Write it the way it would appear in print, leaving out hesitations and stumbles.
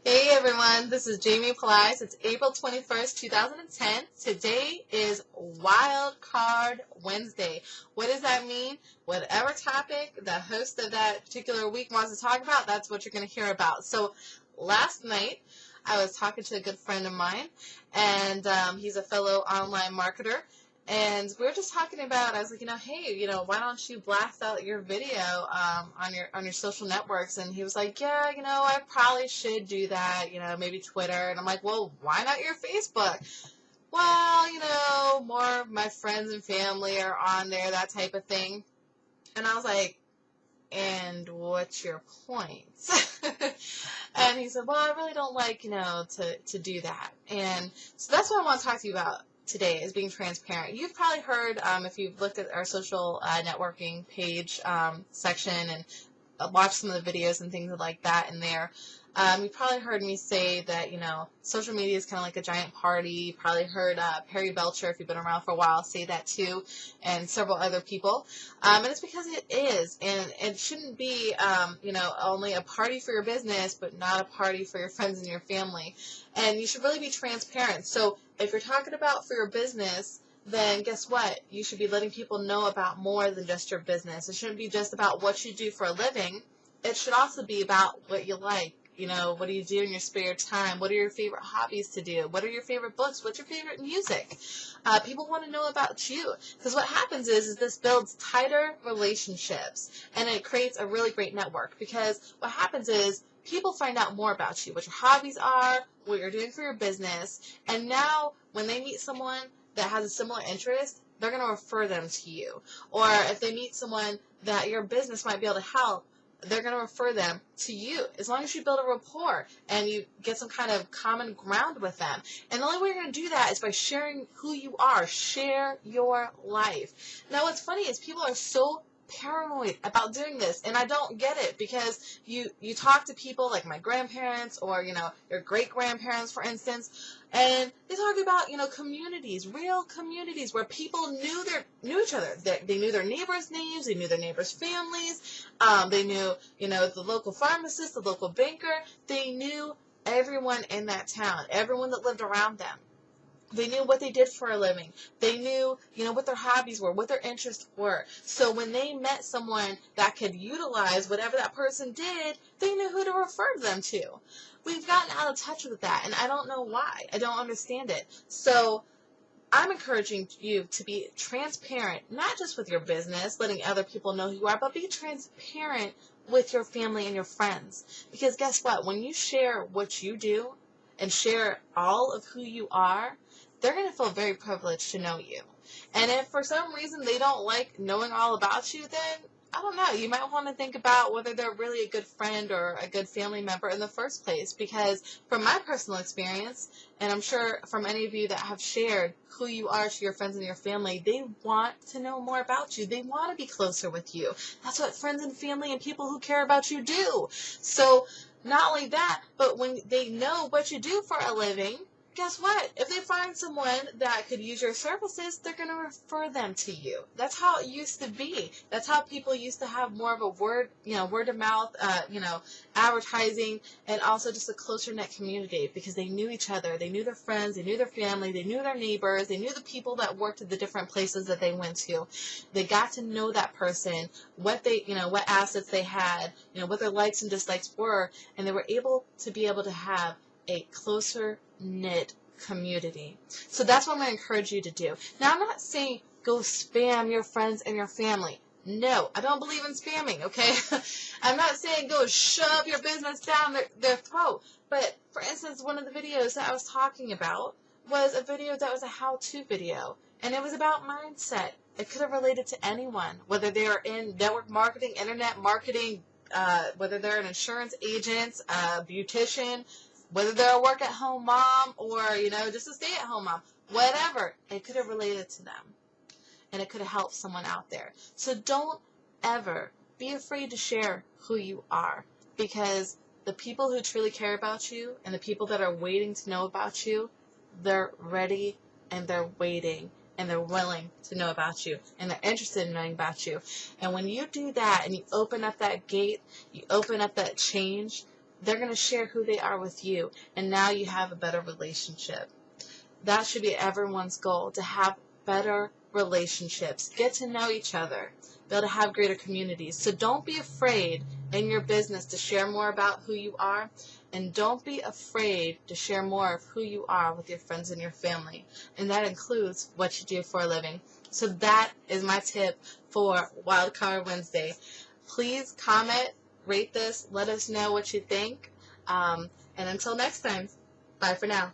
Hey everyone, this is Jamie Palice. It's April 21st, 2010. Today is Wild Card Wednesday. What does that mean? Whatever topic the host of that particular week wants to talk about, that's what you're going to hear about. So last night, I was talking to a good friend of mine, and he's a fellow online marketer. And we were just talking about, I was like, hey, why don't you blast out your video on your social networks? And he was like, yeah, I probably should do that, maybe Twitter. And I'm like, well, why not your Facebook? Well, more of my friends and family are on there, that type of thing. And I was like, and what's your point? And he said, well, I really don't like, to do that. And so that's what I want to talk to you about today, is being transparent. You've probably heard, if you've looked at our social networking page section and watched some of the videos and things like that in there, you probably heard me say that, social media is kind of like a giant party. You probably heard Perry Belcher, if you've been around for a while, say that too, and several other people. And it's because it is, and it shouldn't be, only a party for your business, but not a party for your friends and your family. And you should really be transparent. So if you're talking about for your business, then guess what? You should be letting people know about more than just your business. It shouldn't be just about what you do for a living. It should also be about what you like. What do you do in your spare time? What are your favorite hobbies to do? What are your favorite books? What's your favorite music? People want to know about you, because what happens is this builds tighter relationships, and it creates a really great network, because what happens is people find out more about you, what your hobbies are, what you're doing for your business, and now when they meet someone that has a similar interest, they're going to refer them to you. Or if they meet someone that your business might be able to help, they're going to refer them to you, as long as you build a rapport and you get some kind of common ground with them. And the only way you're going to do that is by sharing who you are. Share your life. Now, what's funny is people are so paranoid about doing this, and I don't get it, because you talk to people like my grandparents or your great grandparents, for instance, and they talk about communities, real communities where people knew each other. They knew their neighbors' names, they knew their neighbors' families, they knew the local pharmacist, the local banker. They knew everyone in that town, everyone that lived around them. They knew what they did for a living. They knew, what their hobbies were, what their interests were. So when they met someone that could utilize whatever that person did, they knew who to refer them to. We've gotten out of touch with that, and I don't know why. I don't understand it. So I'm encouraging you to be transparent, not just with your business, letting other people know who you are, but be transparent with your family and your friends. Because guess what? When you share what you do and share all of who you are, they're going to feel very privileged to know you. And if for some reason they don't like knowing all about you, then I don't know. You might want to think about whether they're really a good friend or a good family member in the first place. Because from my personal experience, and I'm sure from any of you that have shared who you are to your friends and your family, they want to know more about you. They want to be closer with you. That's what friends and family and people who care about you do. So not only that, but when they know what you do for a living, guess what? If they find someone that could use your services, they're going to refer them to you. That's how it used to be. That's how people used to have more of a word of mouth, advertising, and also just a closer knit community, because they knew each other. They knew their friends. They knew their family. They knew their neighbors. They knew the people that worked at the different places that they went to. They got to know that person, what assets they had, what their likes and dislikes were, and they were able to have a closer knit community. So that's what I'm going to encourage you to do. Now, I'm not saying go spam your friends and your family. No, I don't believe in spamming, okay? I'm not saying go shove your business down their throat. But, for instance, one of the videos that I was talking about was a video that was a how-to video. And it was about mindset. It could have related to anyone, whether they are in network marketing, internet marketing, whether they're an insurance agent, a beautician, whether they're a work-at-home mom or, just a stay-at-home mom, whatever, it could have related to them. And it could have helped someone out there. So don't ever be afraid to share who you are, because the people who truly care about you and the people that are waiting to know about you, they're ready and they're waiting and they're willing to know about you and they're interested in knowing about you. And when you do that and you open up that gate, you open up that change, they're going to share who they are with you, and now you have a better relationship. That should be everyone's goal, to have better relationships, get to know each other, be able to have greater communities. So don't be afraid in your business to share more about who you are, and don't be afraid to share more of who you are with your friends and your family. And that includes what you do for a living. So that is my tip for Wildcard Wednesday. Please comment, rate this, let us know what you think. And until next time, bye for now.